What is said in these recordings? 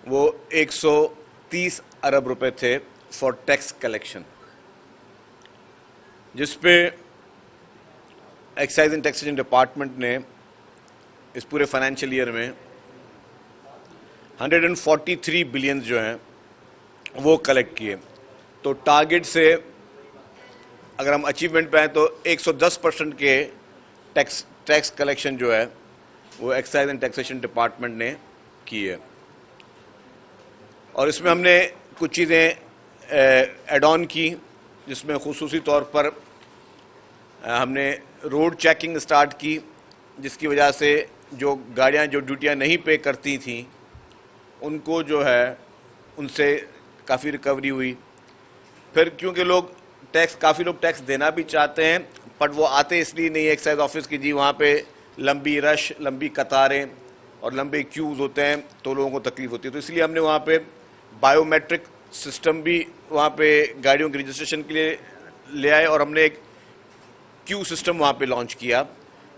وہ 130 ارب روپے تھے فار ٹیکس کلیکشن، جس پہ ایکسائز اینڈ ٹیکسیشن ڈپارٹمنٹ نے اس پورے فائنینشیل ایئر میں 143 بلین جو ہیں وہ کلیکٹ کیے. تو ٹارگٹ سے اگر ہم اچیومنٹ پہ ہیں تو 110% کے ٹیکس کلیکشن جو ہے وہ ایکسائز اینڈ ٹیکسیشن ڈپارٹمنٹ نے کی ہے. اور اس میں ہم نے کچھ چیزیں ایڈ آن کی، جس میں خصوصی طور پر ہم نے روڈ چیکنگ سٹارٹ کی، جس کی وجہ سے جو گاڑیاں جو ڈیوٹیاں نہیں پے کرتی تھیں ان کو جو ہے ان سے کافی ریکوری ہوئی. پھر کیونکہ کافی لوگ ٹیکس دینا بھی چاہتے ہیں، بٹ وہ آتے اس لیے نہیں ایکسائز آفس کی، وہاں پہ لمبی رش، لمبی قطاریں اور لمبے کیوز ہوتے ہیں تو لوگوں کو تکلیف ہوتی ہے. تو اس لیے ہم نے وہاں پہ بایو میٹرک سسٹم بھی وہاں پہ گاڑیوں کی رجسٹریشن کے لیے لے آئے، اور ہم نے ایک کیو سسٹم وہاں پہ لانچ کیا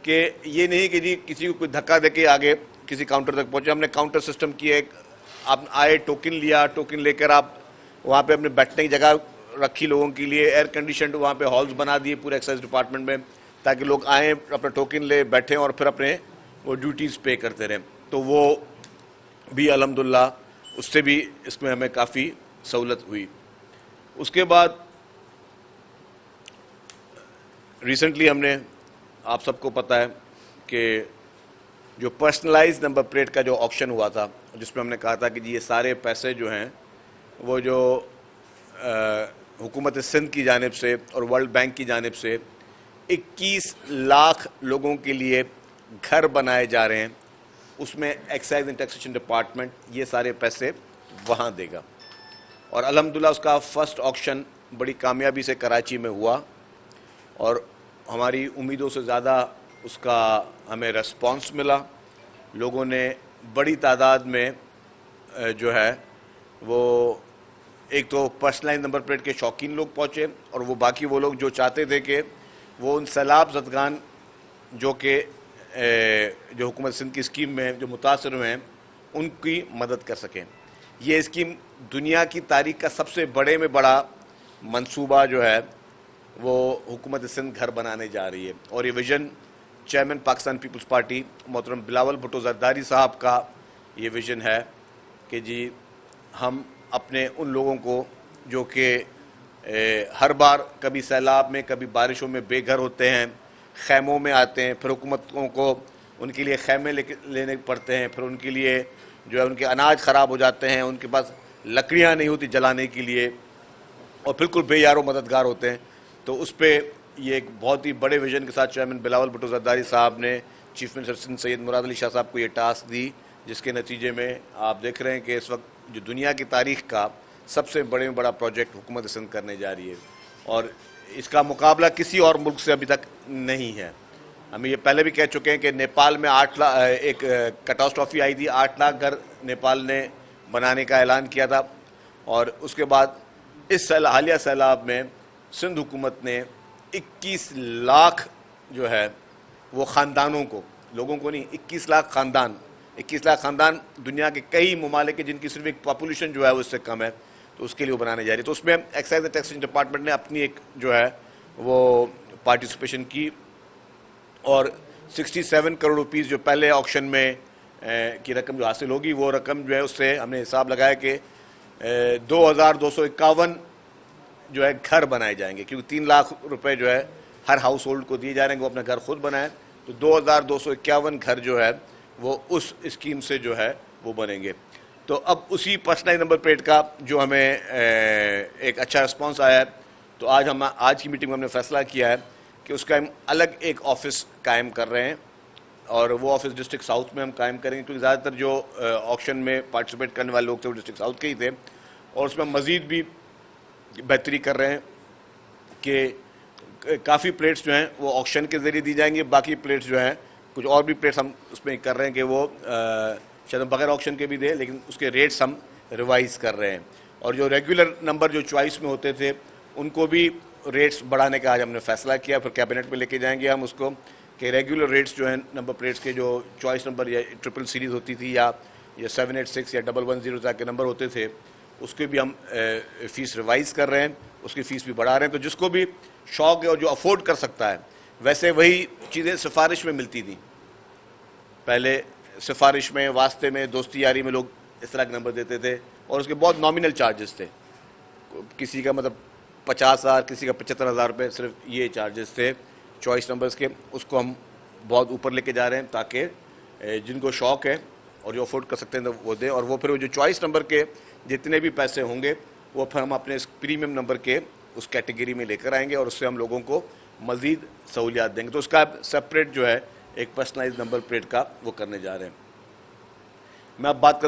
کہ یہ نہیں کہ کسی کو کوئی دھکا دے کے آگے کسی کاؤنٹر تک پہنچے. ہم نے کاؤنٹر سسٹم کیا، آپ آئے ٹوکن لیا، ٹوکن لے کر آپ وہاں پہ اپنے بیٹھنے کی جگہ رکھی لوگوں کے لیے، ایئر کنڈیشنڈ وہاں پہ ہالز بنا دیے پورے ایکسائز ڈپارٹمنٹ میں، تاکہ لوگ آئیں اپنا ٹوکن لے بیٹھیں اور پھر اپنے وہ ڈیوٹیز پے کرتے رہیں. تو وہ بھی الحمدللہ اس سے بھی اس میں ہمیں کافی سہولت ہوئی. اس کے بعد ریسنٹلی ہم نے، آپ سب کو پتہ ہے کہ جو پرسنلائز نمبر پلیٹ کا جو آکشن ہوا تھا، جس میں ہم نے کہا تھا کہ یہ سارے پیسے جو ہیں وہ جو حکومت سندھ کی جانب سے اور ورلڈ بینک کی جانب سے 21 لاکھ لوگوں کے لیے گھر بنائے جا رہے ہیں، اس میں ایکسائز اینڈ ٹیکسیشن ڈپارٹمنٹ یہ سارے پیسے وہاں دے گا. اور الحمدللہ اس کا فرسٹ آکشن بڑی کامیابی سے کراچی میں ہوا، اور ہماری امیدوں سے زیادہ اس کا ہمیں ریسپانس ملا. لوگوں نے بڑی تعداد میں جو ہے وہ ایک تو پرسنلائز نمبر پلیٹ کے شوقین لوگ پہنچے، اور وہ باقی وہ لوگ جو چاہتے تھے کہ وہ ان سیلاب زدگان جو حکومت سندھ کی اسکیم میں جو متاثر ہوئے ہیں ان کی مدد کر سکیں. یہ اسکیم دنیا کی تاریخ کا سب سے بڑے میں بڑا منصوبہ جو ہے وہ حکومت سندھ گھر بنانے جا رہی ہے. اور یہ ویژن چیئرمین پاکستان پیپلز پارٹی محترم بلاول بھٹو زرداری صاحب کا یہ ویژن ہے کہ ہم اپنے ان لوگوں کو جو کہ ہر بار کبھی سیلاب میں کبھی بارشوں میں بے گھر ہوتے ہیں، خیموں میں آتے ہیں، پھر حکومتوں کو ان کے لیے خیمے لینے پڑتے ہیں، پھر ان کے لیے جو ہے ان کے اناج خراب ہو جاتے ہیں، ان کے پاس لکڑیاں نہیں ہوتی جلانے کے لیے، اور بالکل بے یار و مددگار ہوتے ہیں. تو اس پہ یہ ایک بہت ہی بڑے ویژن کے ساتھ چیئرمین بلاول بھٹو زرداری صاحب نے چیف منسٹر سندھ سید مراد علی شاہ صاحب کو یہ ٹاسک دی، جس کے نتیجے میں آپ دیکھ رہے ہیں کہ اس وقت جو دنیا کی تاریخ کا سب سے بڑے میں بڑا پروجیکٹ حکومت سندھ کرنے جا رہی ہے، اور اس کا مقابلہ کسی اور ملک سے ابھی تک نہیں ہے. ہمیں یہ پہلے بھی کہہ چکے ہیں کہ نیپال میں 8 لاکھ ایک کیٹاسٹرافی آئی تھی، 8 لاکھ گھر نیپال نے بنانے کا اعلان کیا تھا، اور اس کے بعد اس حالیہ سیلاب میں سندھ حکومت نے 21 لاکھ جو ہے وہ خاندانوں کو، لوگوں کو نہیں، 21 لاکھ خاندان دنیا کے کئی ممالک کے جن کی صرف ایک پاپولیشن جو ہے وہ اس سے کم ہے، تو اس کے لیے وہ بنانے جا رہی ہے. تو اس میں ایکسائز اینڈ ٹیکسیشن ڈپارٹمنٹ نے اپنی ایک جو ہے وہ پارٹیسپیشن کی، اور 67 کروڑ روپیز جو پہلے آکشن میں کی رقم جو حاصل ہوگی، وہ رقم جو ہے اس سے ہم نے حساب لگایا کہ 2251 جو ہے گھر بنائے جائیں گے، کیونکہ 3 لاکھ روپے جو ہے ہر ہاؤس ہولڈ کو دیے جا رہے ہیں کہ وہ اپنا گھر خود بنائیں. تو 2251 گھر جو ہے وہ اس اسکیم سے جو ہے وہ بنیں گے. تو اب اسی پرسنلائز نمبر پلیٹ کا جو ہمیں ایک اچھا رسپانس آیا ہے، تو آج کی میٹنگ میں ہم نے فیصلہ کیا ہے کہ اس کا ہم الگ ایک آفس قائم کر رہے ہیں، اور وہ آفس ڈسٹرکٹ ساؤتھ میں ہم قائم کریں گے، کیونکہ زیادہ تر جو آکشن میں پارٹیسپیٹ کرنے والے لوگ تھے وہ ڈسٹرکٹ ساؤتھ کے ہی تھے. اور اس میں ہم مزید بھی بہتری کر رہے ہیں کہ کافی پلیٹس جو ہیں وہ آکشن کے ذریعے دی جائیں گی، باقی پلیٹس جو ہیں کچھ اور بھی پلیٹس ہم اس میں کر رہے ہیں کہ وہ شاید بغیر آکشن کے بھی دیں، لیکن اس کے ریٹس ہم ریوائز کر رہے ہیں. اور جو ریگولر نمبر جو چوائس میں ہوتے تھے ان کو بھی ریٹس بڑھانے کا آج ہم نے فیصلہ کیا، پھر کیبنٹ میں لے کے جائیں گے ہم اس کو کہ ریگولر ریٹس جو ہیں نمبر پلیٹس کے جو چوائس نمبر یا ٹرپل سیریز ہوتی تھی یا یہ 786 یا 1110 کے نمبر ہوتے تھے، اس کی بھی ہم فیس ریوائز کر رہے ہیں، اس کی فیس بھی بڑھا رہے ہیں. تو جس کو بھی شوق ہے اور جو افورڈ کر سکتا ہے، ویسے وہی چیزیں سفارش میں ملتی تھیں. پہلے سفارش میں، واسطے میں، دوستی یاری میں لوگ اس طرح کے نمبر دیتے تھے اور اس کے بہت نامنل چارجز تھے. کسی کا مطلب 50,000، کسی کا 75,000 روپے، صرف یہ چارجز تھے چوائس نمبرز کے. اس کو ہم بہت اوپر لے کے جا رہے ہیں تاکہ جن کو شوق ہے اور جو افورڈ کر سکتے ہیں وہ دیں. اور وہ پھر جو چوائس نمبر کے جتنے بھی پیسے ہوں گے وہ پھر ہم اپنے اس پریمیم نمبر کے اس کیٹیگری میں لے کر آئیں گے اور اس سے ہم لوگوں کو مزید سہولیات دیں گے. تو اس کا سپریٹ جو ہے ایک پرسنلائز نمبر پلیٹ کا وہ کرنے جا رہے ہیں. میں اب بات